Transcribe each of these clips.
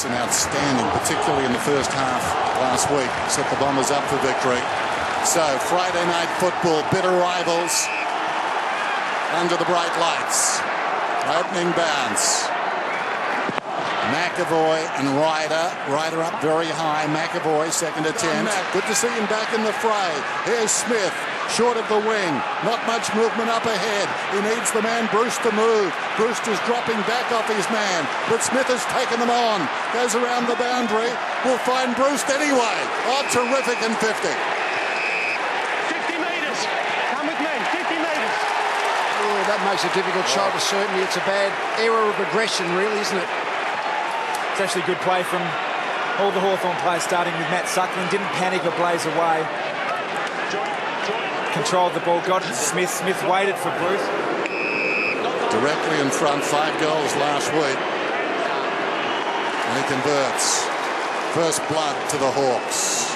Guston outstanding, particularly in the first half last week. Set the Bombers up for victory. So, Friday night football, bitter rivals under the bright lights. Opening bounce. McAvoy and Ryder. Ryder up very high. McAvoy, second attempt. Good to see him back in the fray. Here's Smith, short of the wing. Not much movement up ahead. He needs the man Bruce to move. Brewster's dropping back off his man, but Smith has taken them on. Goes around the boundary. Will find Bruce anyway. Oh, terrific in 50. 50 metres. Come with me. 50 metres. Oh, that makes a difficult shot. Certainly, it's a bad error of aggression, really, isn't it? It's actually good play from all the Hawthorn players, starting with Matt Suckling. Didn't panic or blaze away. Controlled the ball, got it to Smith. Smith waited for Bruce. Directly in front, 5 goals last week. And he converts. First blood to the Hawks.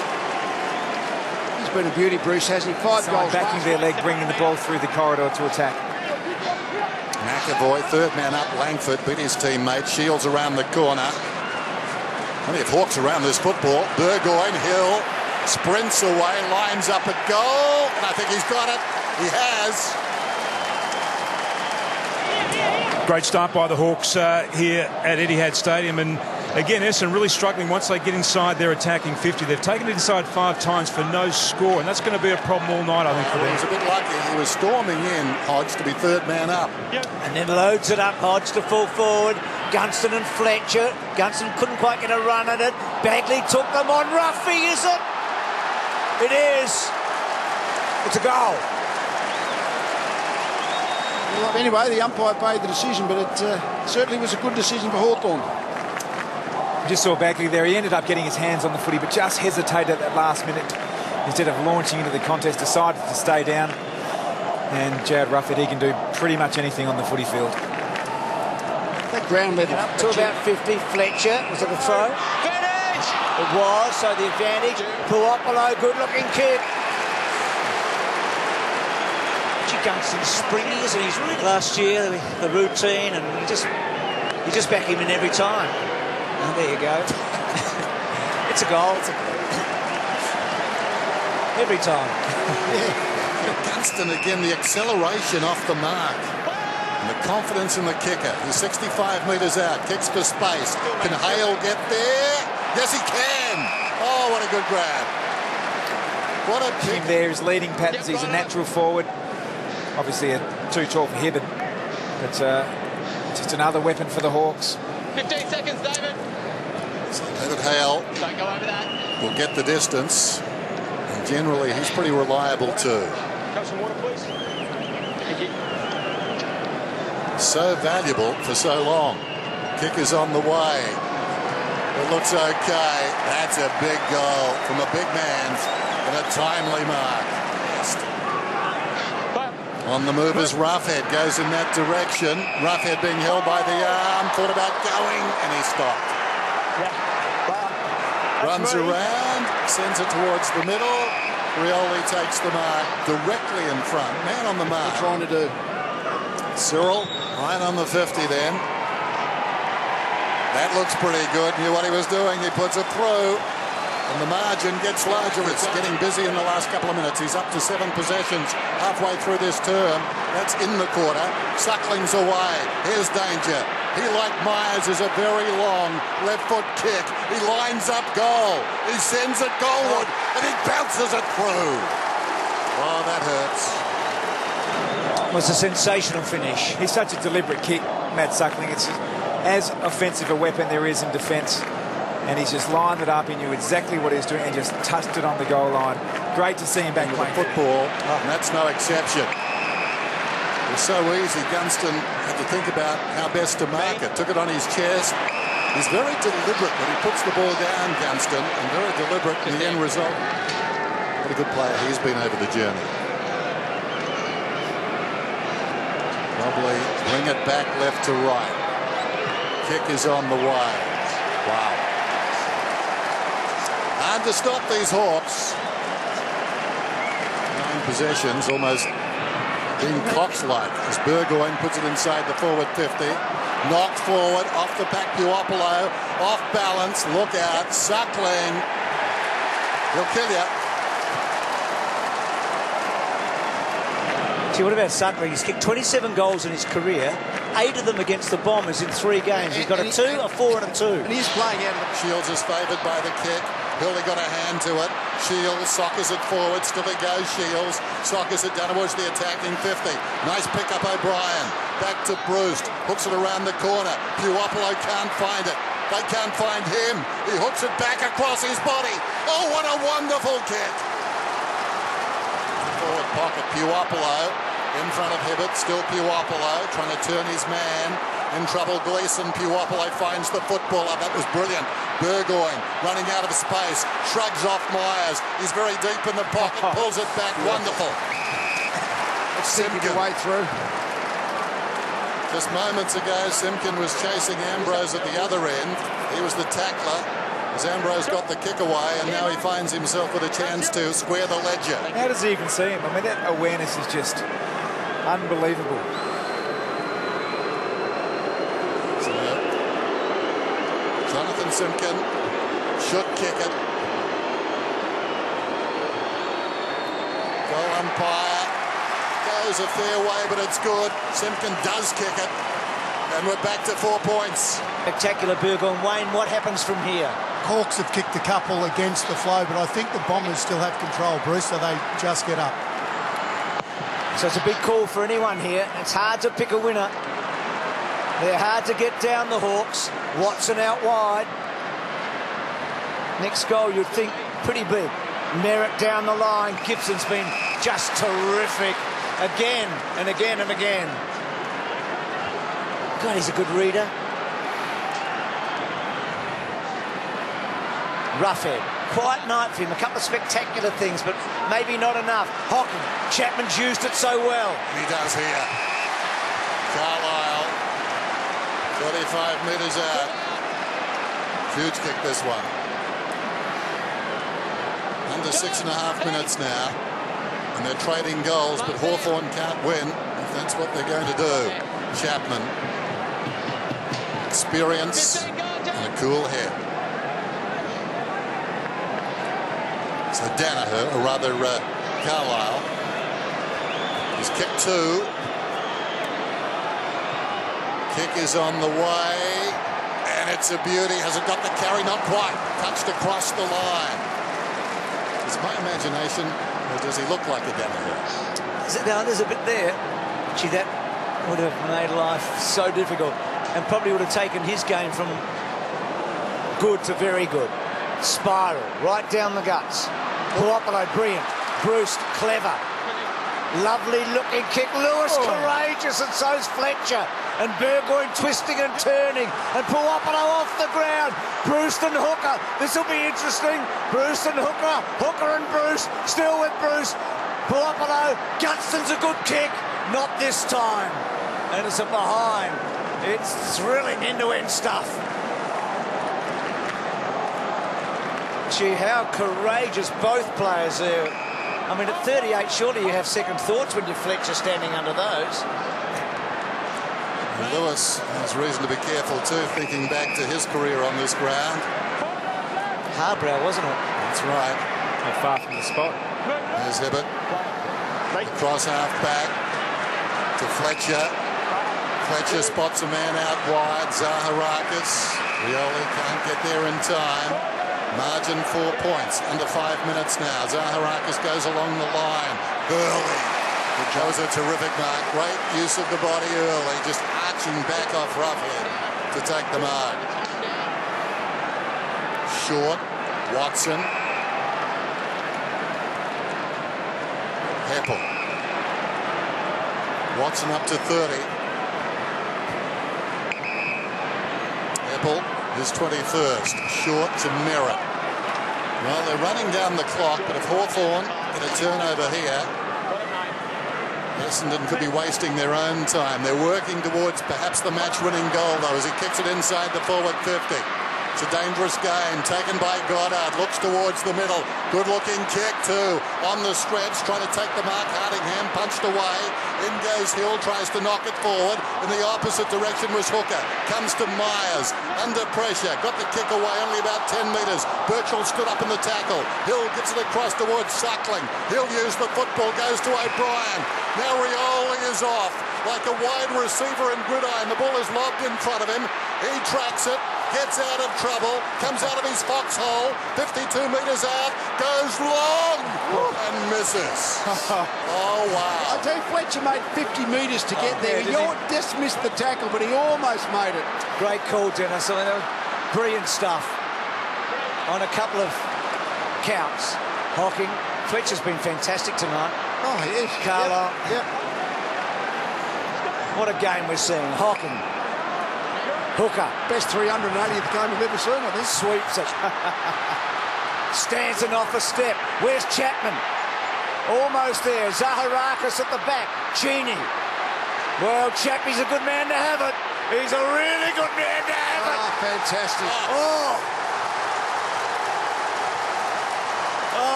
He's been a beauty, Bruce, hasn't he? 5 goals. Backing their leg, bringing the ball through the corridor to attack. McAvoy, third man up. Langford beat his teammate. Shields around the corner. Plenty of Hawks around this football. Burgoyne, Hill, sprints away, lines up a goal. And I think he's got it. He has. Great start by the Hawks here at Etihad Stadium. And again, Essendon really struggling once they get inside their attacking 50. They've taken it inside 5 times for no score, and that's going to be a problem all night, I think, for them. He was a bit lucky. He was storming in, Hodge, to be third man up. And then loads it up, Hodge to full forward. Gunston and Fletcher. Gunston couldn't quite get a run at it. Bagley took them on. Ruffy, is it? It is. It's a goal. Well, anyway, the umpire made the decision, but it certainly was a good decision for Hawthorn. Just saw Bagley there. He ended up getting his hands on the footy, but just hesitated at that last minute. Instead of launching into the contest, decided to stay down. And Jared Rufford, he can do pretty much anything on the footy field. That ground level. Up to about 50. Fletcher, was it a throw? Finish! It was, so the advantage. Puopolo, good-looking kick. Gunston's springy, isn't he? Last year, the routine, and you just back him in every time. Oh, there you go. It's a goal. Every time. Gunston again, the acceleration off the mark. And the confidence in the kicker. He's 65 metres out, kicks for space. Can Hale get there? Yes, he can. Oh, what a good grab. What a kick. Him there is leading patterns. He's a natural forward. Obviously too tall for Hibbard, but just another weapon for the Hawks. 15 seconds, David. So David Hale Don't go over that. will get the distance. And generally, he's pretty reliable too. Have some water, please. Thank you. So valuable for so long. Kick is on the way. It looks okay. That's a big goal from a big man and a timely mark. On the move is Roughhead, goes in that direction. Roughhead being held by the arm, thought about going, and he stopped. Runs around, sends it towards the middle. Rioli takes the mark directly in front. Man on the mark. Trying to do. Cyril, right on the 50 then. That looks pretty good. Knew what he was doing. He puts it through. And the margin gets larger. It's getting busy in the last couple of minutes. He's up to 7 possessions halfway through this term. That's in the quarter. Suckling's away. Here's danger. He, like Myers, is a very long left foot kick. He lines up goal. He sends it goalward and he bounces it through. Oh, that hurts. It was a sensational finish. He's such a deliberate kick, Matt Suckling. It's as offensive a weapon there is in defence. And he's just lined it up. He knew exactly what he was doing and just touched it on the goal line. Great to see him back playing football, and that's no exception. It was so easy. Gunston had to think about how best to mark it. Took it on his chest. He's very deliberate when he puts the ball down, Gunston, and very deliberate in the end result. What a good player he's been over the journey. Probably bring it back left to right. Kick is on the way. Wow. Hard to stop these Hawks. 9 possessions, almost being Cox-like as Burgoyne puts it inside the forward 50. Knocked forward, off the back Puopolo, off balance, look out, Suckling. He'll kill you. See, what about Suckling? He's kicked 27 goals in his career, 8 of them against the Bombers in 3 games. He's got a 2, a 4 and a 2. And he's playing out of the... Shields is favoured by the kick. Hurley got a hand to it. Shields sockers it forward. Still it goes. Shields sockers it down towards the attacking 50. Nice pick up O'Brien. Back to Bruce. Hooks it around the corner. Puopolo can't find it. They can't find him. He hooks it back across his body. Oh, what a wonderful kick. Forward pocket. Puopolo in front of Hibbert. Still Puopolo trying to turn his man. In trouble, Gleeson. Puopolo finds the footballer. That was brilliant. Burgoyne running out of space. Shrugs off Myers. He's very deep in the pocket. Pulls it back. Wonderful. Simpkin your way through. Just moments ago, Simpkin was chasing Ambrose at the other end. He was the tackler as Ambrose got the kick away, and now he finds himself with a chance to square the ledger. How does he even see him? I mean, that awareness is just unbelievable. So, Jonathan Simpkin should kick it. Goal umpire goes a fair way, but it's good. Simpkin does kick it, and we're back to 4 points. Spectacular Burgoyne. Wayne, what happens from here? Hawks have kicked a couple against the flow, but I think the Bombers still have control, Bruce, so they just get up. So it's a big call for anyone here. It's hard to pick a winner. They're hard to get down, the Hawks. Watson out wide. Next goal, you'd think, pretty big. Merritt down the line. Gibson's been just terrific. Again and again and again. God, he's a good reader. Roughhead. Quiet night for him. A couple of spectacular things, but maybe not enough. Hocking. Chapman's used it so well. He does here. Carlisle. 35 metres out. Huge kick, this one. Under 6.5 minutes now. And they're trading goals, but Hawthorn can't win if that's what they're going to do. Chapman. Experience and a cool head. So Danaher, or rather Carlisle. He's kicked 2. Kick is on the way, and it's a beauty. Has it got the carry? Not quite. Touched across the line. Is it my imagination, or does he look like a Danaher? Now, there's a bit there. Gee, that would have made life so difficult, and probably would have taken his game from good to very good. Spiral, right down the guts. Puopolo, brilliant. Bruce, clever. Lovely looking kick. Lewis, courageous, and so's Fletcher. And Burgoyne twisting and turning. And Puopolo off the ground. Bruce and Hooker. This will be interesting. Bruce and Hooker. Hooker and Bruce. Still with Bruce. Puopolo. Gunston's a good kick. Not this time. And it's a behind. It's thrilling end-to-end stuff. Gee, how courageous both players are. I mean, at 38, surely you have second thoughts when you're Fletcher standing under those. And Lewis has reason to be careful too, thinking back to his career on this ground. Harbrow, wasn't it? That's right. Not far from the spot. There's Hibbert. Across half back to Fletcher. Fletcher spots a man out wide. Zaharakis. Rioli can't get there in time. Margin 4 points. Under 5 minutes now. Zaharakis goes along the line. Early. That was a terrific mark. Great use of the body early. Just arching back off roughly to take the mark. Short. Watson. Heppel. Watson up to 30. Heppel. His 21st. Short to Merritt. Well, they're running down the clock, but if Hawthorn get a turnover here, Essendon could be wasting their own time. They're working towards perhaps the match-winning goal, though, as he kicks it inside the forward 50. It's a dangerous game, taken by Goddard, looks towards the middle. Good-looking kick too, on the stretch, trying to take the mark. Hardingham punched away. In goes Hill, tries to knock it forward. In the opposite direction was Hooker. Comes to Myers, under pressure. Got the kick away, only about 10 metres. Birchall stood up in the tackle. Hill gets it across towards Suckling. He'll use the football, goes to O'Brien. Now Rioli is off, like a wide receiver in gridiron. The ball is lobbed in front of him. He tracks it, gets out of trouble, comes out of his foxhole, 52 metres out, goes long and misses. Oh, wow. I tell you, Fletcher made 50 metres to get there. He just missed the tackle, but he almost made it. Great call, Dennis. I mean, brilliant stuff on a couple of counts. Hocking. Fletcher's been fantastic tonight. Oh, yes. Carlisle. Yep. What a game we're seeing. Hocking. Hooker. Best 380th game we've ever seen, I think. Sweeps it. Stanton off a step. Where's Chapman? Almost there. Zaharakis at the back. Cheney. Well, Chappie's a good man to have it. He's a really good man to have it. Oh, fantastic. Oh,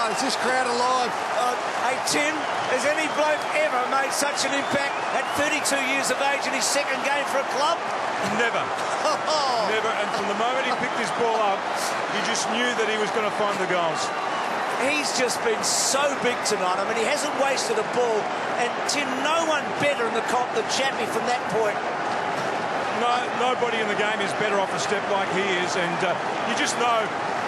is this crowd alive? Hey, Tim, has any bloke ever made such an impact at 32 years of age in his second game for a club? Never. Never. And from the moment he picked his ball up, you just knew that he was going to find the goals. He's just been so big tonight. I mean, he hasn't wasted a ball. And, Tim, no one better in the comp than Chappie from that point. No, nobody in the game is better off a step like he is. And you just know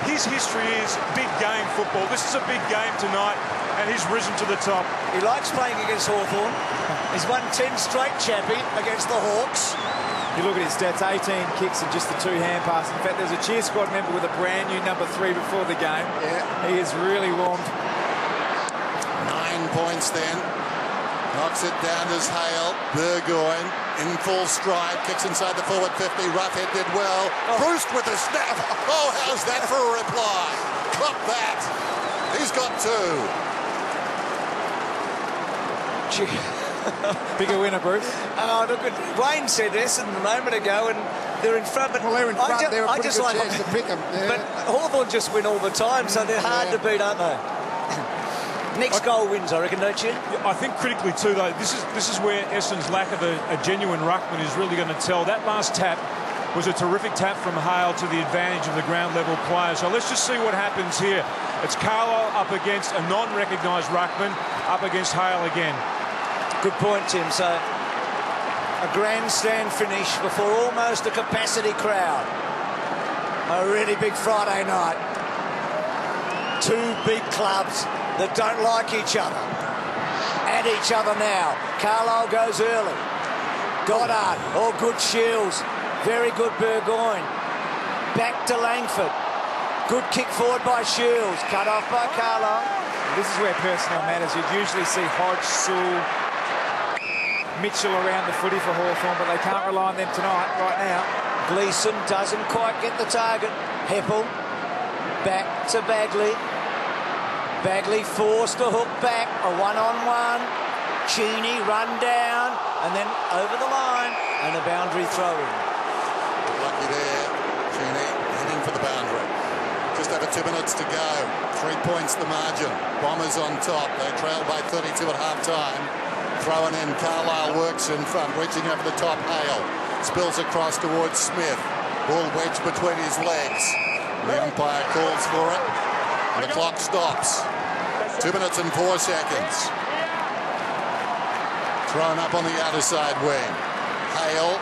his history is big game football. This is a big game tonight, and he's risen to the top. He likes playing against Hawthorn. He's won 10 straight, Chappie, against the Hawks. You look at his stats, 18 kicks and just the 2 hand passes. In fact, there's a cheer squad member with a brand new number 3 before the game. Yeah. He is really warmed. 9 points then. Knocks it down as Hale. Burgoyne in full stride. Kicks inside the forward 50. Roughhead did well. Bruce with a snap. Oh, how's that for a reply? Clock that. He's got 2. Bigger winner, Bruce. Oh, look at Wayne said Essendon a moment ago, and they're in front. But Well, they're in front. They're a pretty good chance to pick them. Yeah. But Hawthorn just win all the time, so they're hard to beat, aren't they? Next goal wins, I reckon, don't you? I think critically too, though, this is where Essendon's lack of a genuine ruckman is really going to tell. That last tap was a terrific tap from Hale to the advantage of the ground level player. So let's just see what happens here. It's Carlisle up against a non-recognised ruckman, up against Hale again. Good point, Tim. So a grandstand finish before almost a capacity crowd. A really big Friday night. 2 big clubs that don't like each other. At each other now. Carlisle goes early. Goddard. Oh, good Shields. Very good Burgoyne. Back to Langford. Good kick forward by Shields. Cut off by Carlisle. This is where personnel matters. You'd usually see Hodge, Sewell, Mitchell around the footy for Hawthorn, but they can't rely on them tonight, right now. Gleeson doesn't quite get the target. Heppel back to Bagley. Bagley forced to hook back. A one-on-one. Cheney run down and then over the line and a boundary throw-in. Lucky there. Cheney heading for the boundary. Just over 2 minutes to go. 3 points the margin. Bombers on top. They trail by 32 at half-time. Throwing in, Carlisle works in front, reaching over the top. Hale spills across towards Smith. Ball wedged between his legs. The umpire calls for it, and the clock stops. 2 minutes and 4 seconds. Thrown up on the outer side wing. Hale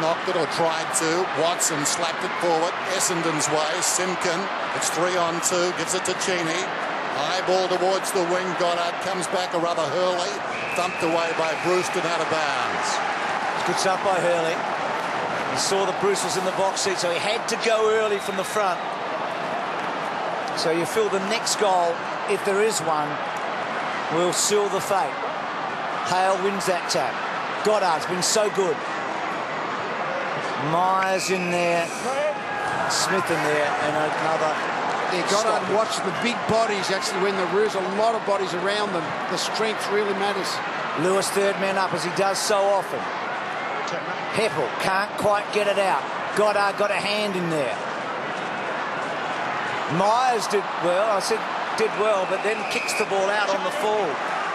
knocked it or tried to. Watson slapped it forward. Essendon's way. Simkin. It's 3-on-2. Gives it to Cheney. High ball towards the wing. Goddard comes back, a rather Hurley. Thumped away by Brewston out of bounds. Good stuff by Hurley. He saw that Bruce was in the box seat, so he had to go early from the front. So you feel the next goal, if there is one, will seal the fate. Hale wins that tap. Goddard's been so good. Myers in there. Smith in there, and another. Yeah, Goddard watched the big bodies actually when there's a lot of bodies around them. The strength really matters. Lewis third man up as he does so often. Heppel can't quite get it out. Goddard got a hand in there. Myers did well. I said did well, but then kicks the ball out on the fall.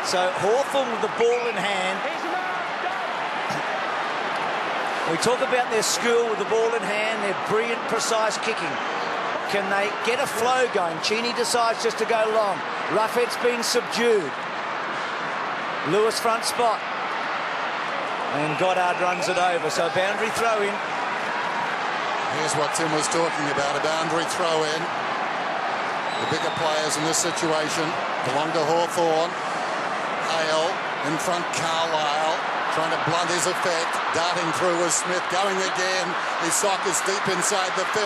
So Hawthorn with the ball in hand. We talk about their skill with the ball in hand, their brilliant, precise kicking. Can they get a flow going? Cheney decides just to go long. Roughhead's been subdued. Lewis front spot. And Goddard runs it over, so a boundary throw in. Here's what Tim was talking about, a boundary throw in. The bigger players in this situation belong to Hawthorn. Hale in front, Carlisle trying to blunt his effect. Darting through was Smith, going again. His sock is deep inside the 50.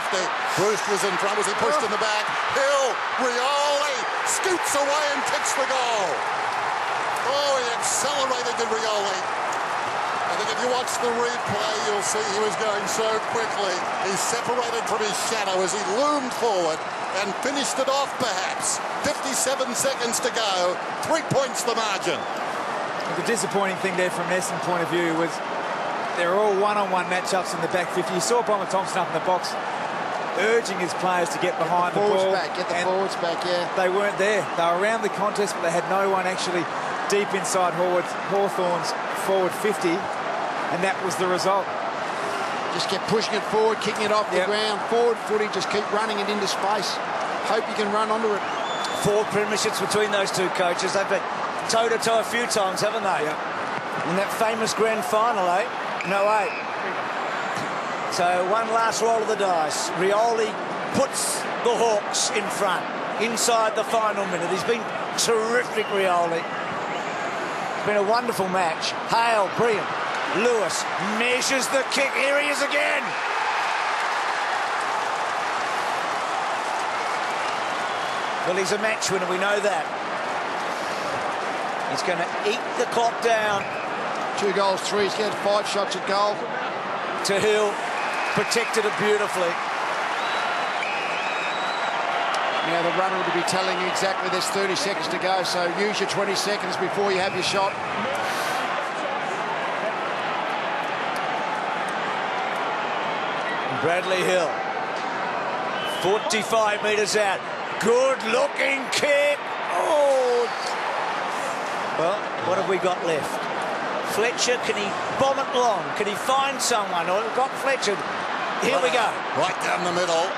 Bruce was in front. Was he pushed in the back? Hill, Rioli scoots away and kicks the goal. Oh, he accelerated to Rioli. I think if you watch the replay, you'll see he was going so quickly. He separated from his shadow as he loomed forward and finished it off, perhaps. 57 seconds to go. 3 points the margin. The disappointing thing there from an Essendon point of view was they're all one-on-one matchups in the back 50. You saw Bomber Thompson up in the box urging his players to get behind the ball. Get the forwards back, yeah. They weren't there. They were around the contest, but they had no one actually deep inside Hawthorn's forward 50, and that was the result. Just kept pushing it forward, kicking it off the ground. Forward footy, just keep running it into space. Hope you can run onto it. 4 premierships between those two coaches. They've been toe-to-toe a few times, haven't they? Yeah. In that famous grand final, eh? No, 8. So one last roll of the dice. Rioli puts the Hawks in front inside the final minute. He's been terrific, Rioli. It's been a wonderful match. Hale, brilliant. Lewis measures the kick. Here he is again. Well, he's a match winner, we know that. He's going to eat the clock down. 2 goals, 3. He's got 5 shots at goal. To Hill, protected it beautifully. Now the runner will be telling you exactly there's 30 seconds to go, so use your 20 seconds before you have your shot. Bradley Hill, 45 metres out. Good-looking kick. Oh! Well, what have we got left? Fletcher, can he bomb it long? Can he find someone? Or got Fletcher. Here we go. Right down the middle.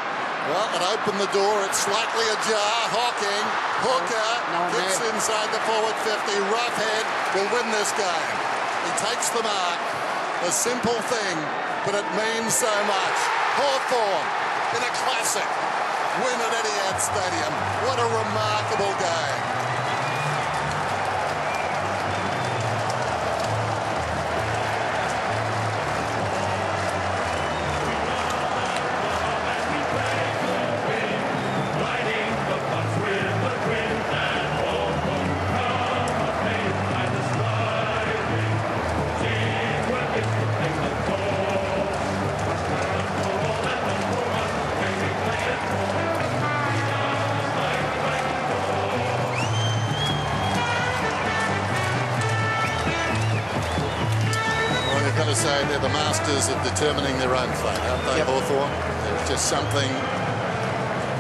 Well, it opened the door. It's slightly ajar. Hooker gets inside the forward 50. Roughhead will win this game. He takes the mark. A simple thing, but it means so much. Hawthorn in a classic win at Etihad Stadium. What a remarkable game. Say they're the masters of determining their own fate, aren't they, Hawthorn? There's just something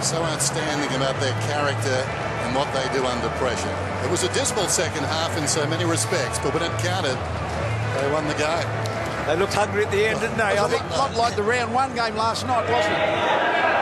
so outstanding about their character and what they do under pressure. It was a dismal second half in so many respects, but when it counted, they won the game. They looked hungry at the end, didn't they? It was a lot like the round 1 game last night, wasn't it?